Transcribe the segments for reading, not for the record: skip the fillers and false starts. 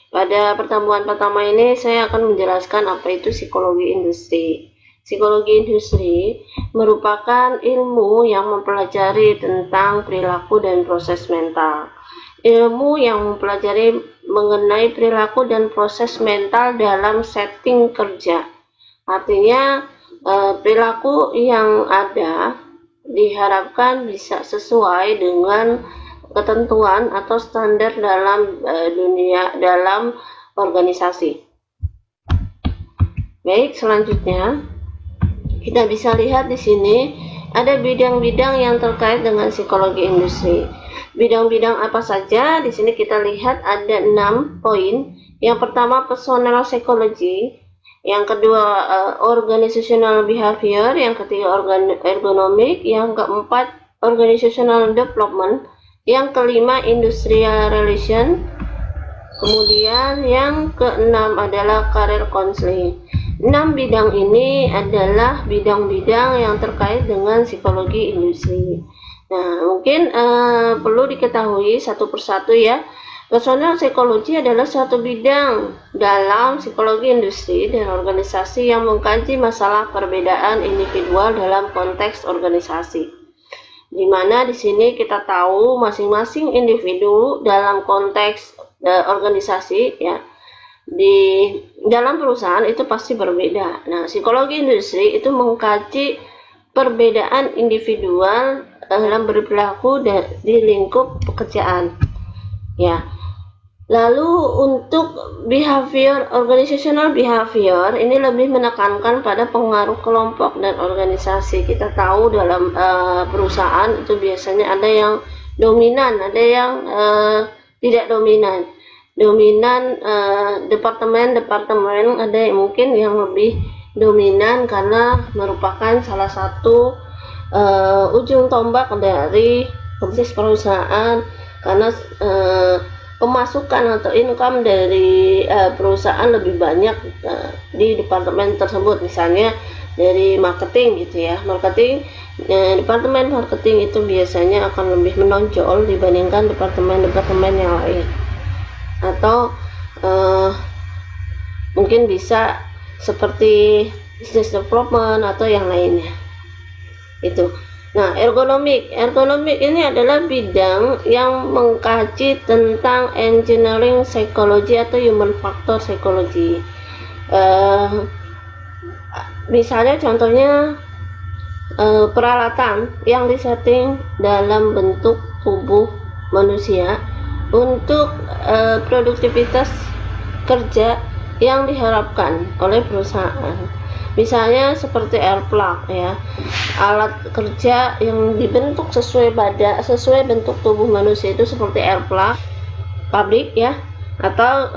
Pada pertemuan pertama ini saya akan menjelaskan apa itu psikologi industri. Psikologi industri merupakan ilmu yang mempelajari tentang perilaku dan proses mental. Ilmu yang mempelajari mengenai perilaku dan proses mental dalam setting kerja. Artinya perilaku yang ada diharapkan bisa sesuai dengan ketentuan atau standar dalam dalam organisasi. Baik, selanjutnya kita bisa lihat di sini ada bidang-bidang yang terkait dengan psikologi industri. Bidang-bidang apa saja? Di sini kita lihat ada 6 poin. Yang pertama personal psychology, yang kedua organizational behavior, yang ketiga ergonomic, yang keempat organizational development, yang kelima industrial relation, kemudian yang keenam adalah career counseling. 6 bidang ini adalah bidang-bidang yang terkait dengan psikologi industri. Nah, mungkin perlu diketahui satu persatu ya. Personal psychology adalah suatu bidang dalam psikologi industri dan organisasi yang mengkaji masalah perbedaan individual dalam konteks organisasi. Di mana di sini kita tahu masing-masing individu dalam konteks organisasi ya di dalam perusahaan itu pasti berbeda. Nah, psikologi industri itu mengkaji perbedaan individual dalam berperilaku di lingkup pekerjaan. Ya. Lalu untuk behavior, organizational behavior ini lebih menekankan pada pengaruh kelompok dan organisasi. Kita tahu dalam perusahaan itu biasanya ada yang dominan, ada yang tidak dominan. Dominan departemen ada yang mungkin yang lebih dominan karena merupakan salah satu ujung tombak dari bisnis perusahaan, karena pemasukan atau income dari perusahaan lebih banyak di departemen tersebut. Misalnya dari marketing gitu ya, departemen marketing itu biasanya akan lebih menonjol dibandingkan departemen-departemen yang lain, atau mungkin bisa seperti business development atau yang lainnya itu. Nah, ergonomik ini adalah bidang yang mengkaji tentang engineering psychology atau human factor psychology. Misalnya contohnya peralatan yang disetting dalam bentuk tubuh manusia untuk produktivitas kerja yang diharapkan oleh perusahaan. Misalnya seperti air plug ya, alat kerja yang dibentuk sesuai bentuk tubuh manusia itu seperti air plug pabrik ya, atau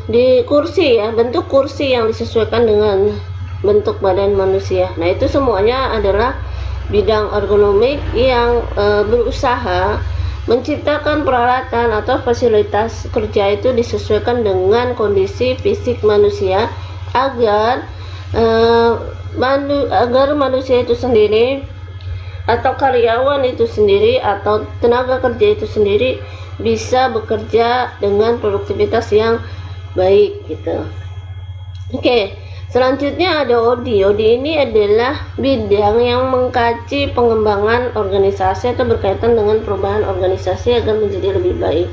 di kursi ya, bentuk kursi yang disesuaikan dengan bentuk badan manusia. Nah, itu semuanya adalah bidang ergonomik yang berusaha menciptakan peralatan atau fasilitas kerja itu disesuaikan dengan kondisi fisik manusia agar manusia itu sendiri atau karyawan itu sendiri atau tenaga kerja itu sendiri bisa bekerja dengan produktivitas yang baik gitu. Oke, selanjutnya ada OD. OD ini adalah bidang yang mengkaji pengembangan organisasi atau berkaitan dengan perubahan organisasi agar menjadi lebih baik.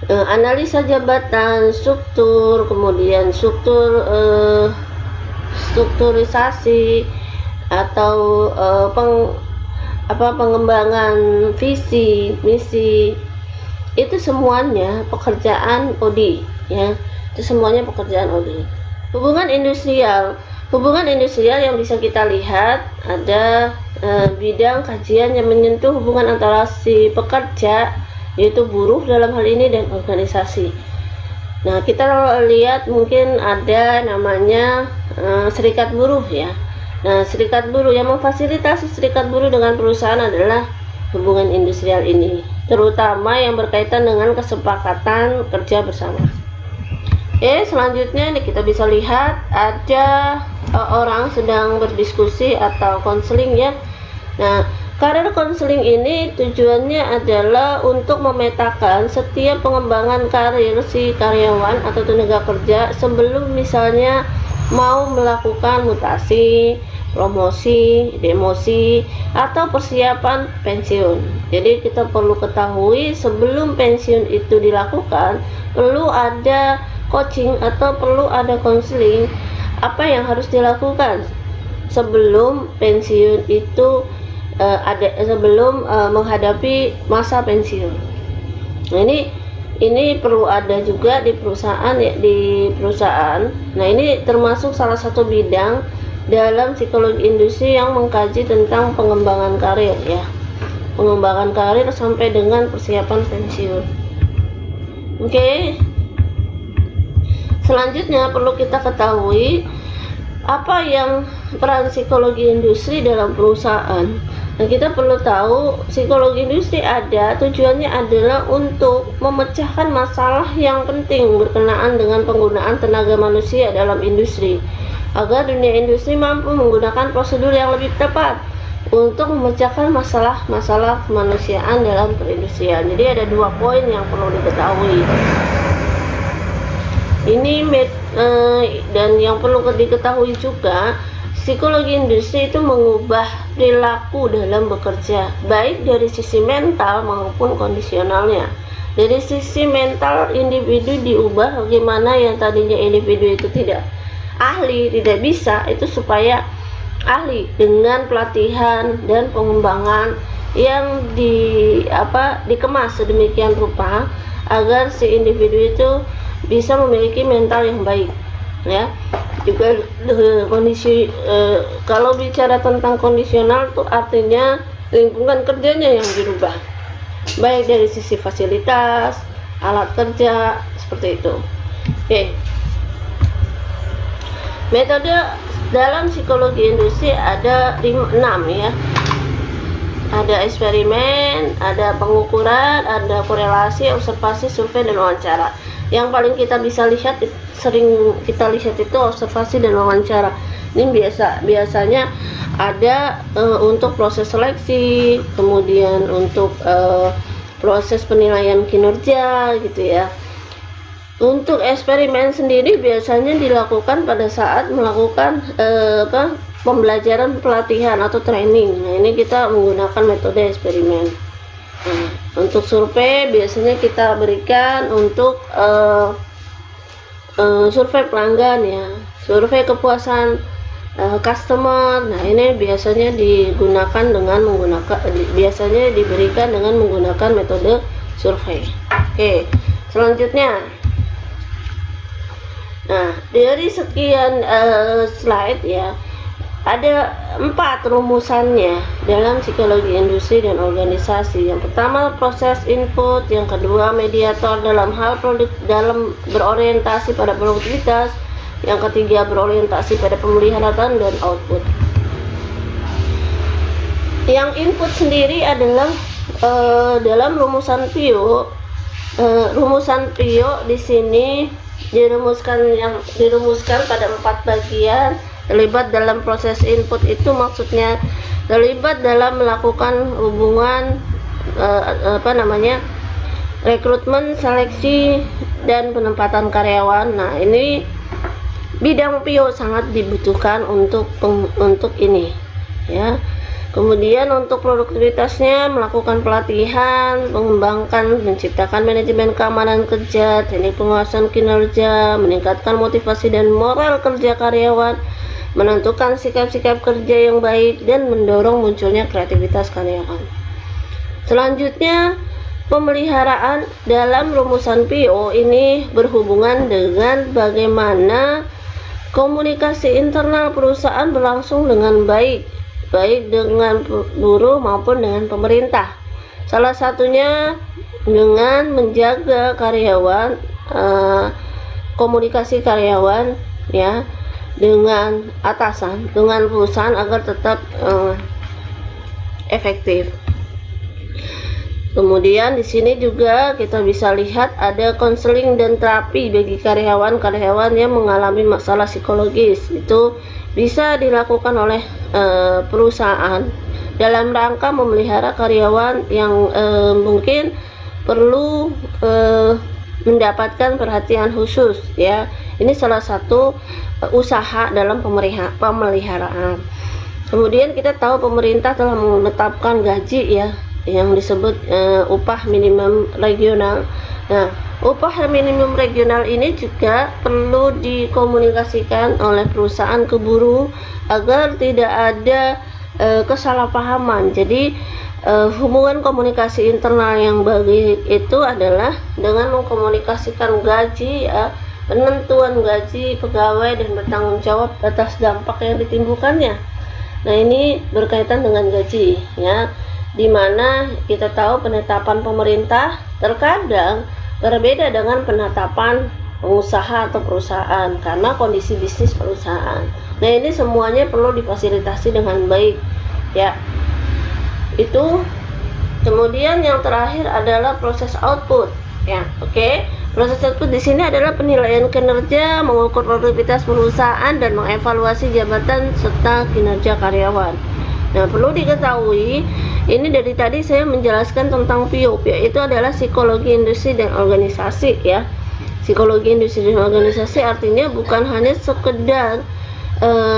Analisa jabatan, struktur, kemudian strukturisasi atau pengembangan visi misi, itu semuanya pekerjaan OD ya, itu semuanya pekerjaan OD. Hubungan industrial yang bisa kita lihat ada bidang kajian yang menyentuh hubungan antara si pekerja, yaitu buruh dalam hal ini, dan organisasi. Nah, kita lihat mungkin ada namanya serikat buruh ya. Nah, serikat buruh yang memfasilitasi serikat buruh dengan perusahaan adalah hubungan industrial ini, terutama yang berkaitan dengan kesepakatan kerja bersama. Selanjutnya kita bisa lihat ada orang sedang berdiskusi atau konseling ya. Nah, Karir konseling ini tujuannya adalah untuk memetakan setiap pengembangan karir si karyawan atau tenaga kerja sebelum misalnya mau melakukan mutasi, promosi, demosi, atau persiapan pensiun. Jadi kita perlu ketahui sebelum pensiun itu dilakukan, perlu ada coaching atau perlu ada konseling apa yang harus dilakukan sebelum pensiun itu sebelum menghadapi masa pensiun. Nah, ini perlu ada juga di perusahaan ya, Nah, ini termasuk salah satu bidang dalam psikologi industri yang mengkaji tentang pengembangan karir ya. Pengembangan karir sampai dengan persiapan pensiun. Oke. Selanjutnya perlu kita ketahui apa yang peran psikologi industri dalam perusahaan. Nah, kita perlu tahu psikologi industri tujuannya adalah untuk memecahkan masalah yang penting berkenaan dengan penggunaan tenaga manusia dalam industri agar dunia industri mampu menggunakan prosedur yang lebih tepat untuk memecahkan masalah-masalah kemanusiaan dalam perindustrian. Jadi ada 2 poin yang perlu diketahui. Dan yang perlu diketahui juga, psikologi industri itu mengubah perilaku dalam bekerja, baik dari sisi mental maupun kondisionalnya. Dari sisi mental, individu diubah bagaimana yang tadinya individu itu tidak ahli, tidak bisa, itu supaya ahli dengan pelatihan dan pengembangan yang dikemas sedemikian rupa agar si individu itu bisa memiliki mental yang baik ya. Juga kondisi kalau bicara tentang kondisional itu artinya lingkungan kerjanya yang dirubah, baik dari sisi fasilitas, alat kerja, seperti itu. Oke. Metode dalam psikologi industri ada 6 ya. Ada eksperimen, ada pengukuran, ada korelasi, observasi, survei, dan wawancara. Yang paling sering kita lihat itu observasi dan wawancara. Ini biasanya ada untuk proses seleksi, kemudian untuk proses penilaian kinerja gitu ya. Untuk eksperimen sendiri biasanya dilakukan pada saat melakukan pembelajaran pelatihan atau training. Nah, ini kita menggunakan metode eksperimen. Nah, untuk survei biasanya kita berikan untuk survei pelanggan ya, survei kepuasan customer. Nah, ini biasanya diberikan dengan menggunakan metode survei. Oke, selanjutnya. Nah, dari sekian slide ya, ada 4 rumusannya dalam psikologi industri dan organisasi. Yang pertama proses input, yang kedua mediator dalam hal berorientasi pada produktivitas, yang ketiga berorientasi pada pemeliharaan dan output. Yang input sendiri adalah dalam rumusan PIO. Rumusan PIO di sini dirumuskan pada 4 bagian. Terlibat dalam proses input itu maksudnya terlibat dalam melakukan hubungan rekrutmen, seleksi, dan penempatan karyawan. Nah, ini bidang PIO sangat dibutuhkan untuk ini ya. Kemudian untuk produktivitasnya melakukan pelatihan, mengembangkan, menciptakan manajemen keamanan kerja, teknik pengawasan kinerja, meningkatkan motivasi dan moral kerja karyawan, menentukan sikap-sikap kerja yang baik, dan mendorong munculnya kreativitas karyawan. Selanjutnya, pemeliharaan dalam rumusan PIO ini berhubungan dengan bagaimana komunikasi internal perusahaan berlangsung dengan baik dengan buruh maupun dengan pemerintah. Salah satunya dengan menjaga karyawan, komunikasi karyawan ya dengan atasan, dengan perusahaan agar tetap efektif. Kemudian di sini juga kita bisa lihat ada konseling dan terapi bagi karyawan yang mengalami masalah psikologis. Itu bisa dilakukan oleh perusahaan dalam rangka memelihara karyawan yang mungkin perlu mendapatkan perhatian khusus ya. Ini salah satu usaha dalam pemeliharaan. Kemudian kita tahu pemerintah telah menetapkan gaji ya yang disebut upah minimum regional. Nah, upah minimum regional ini juga perlu dikomunikasikan oleh perusahaan ke buruh agar tidak ada kesalahpahaman. Jadi hubungan komunikasi internal yang baik itu adalah dengan mengkomunikasikan gaji ya, penentuan gaji pegawai dan bertanggung jawab atas dampak yang ditimbulkannya. Nah, ini berkaitan dengan gaji ya, dimana kita tahu penetapan pemerintah terkadang berbeda dengan penetapan pengusaha atau perusahaan karena kondisi bisnis perusahaan. Nah, ini semuanya perlu difasilitasi dengan baik ya. Itu. Kemudian yang terakhir adalah proses output ya. Oke. Proses output di sini adalah penilaian kinerja, mengukur produktivitas perusahaan dan mengevaluasi jabatan serta kinerja karyawan. Nah, perlu diketahui ini dari tadi saya menjelaskan tentang PIO. PIO itu adalah psikologi industri dan organisasi ya. Psikologi industri dan organisasi artinya bukan hanya sekedar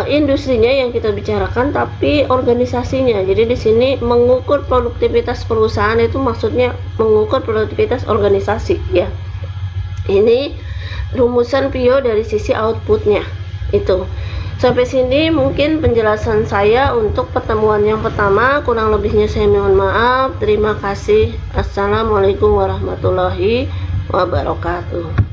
industrinya yang kita bicarakan, tapi organisasinya. Jadi di sini mengukur produktivitas perusahaan itu maksudnya mengukur produktivitas organisasi ya. Ini rumusan PIO dari sisi outputnya itu. Sampai sini mungkin penjelasan saya untuk pertemuan yang pertama. Kurang lebihnya saya mohon maaf. Terima kasih. Assalamualaikum warahmatullahi wabarakatuh.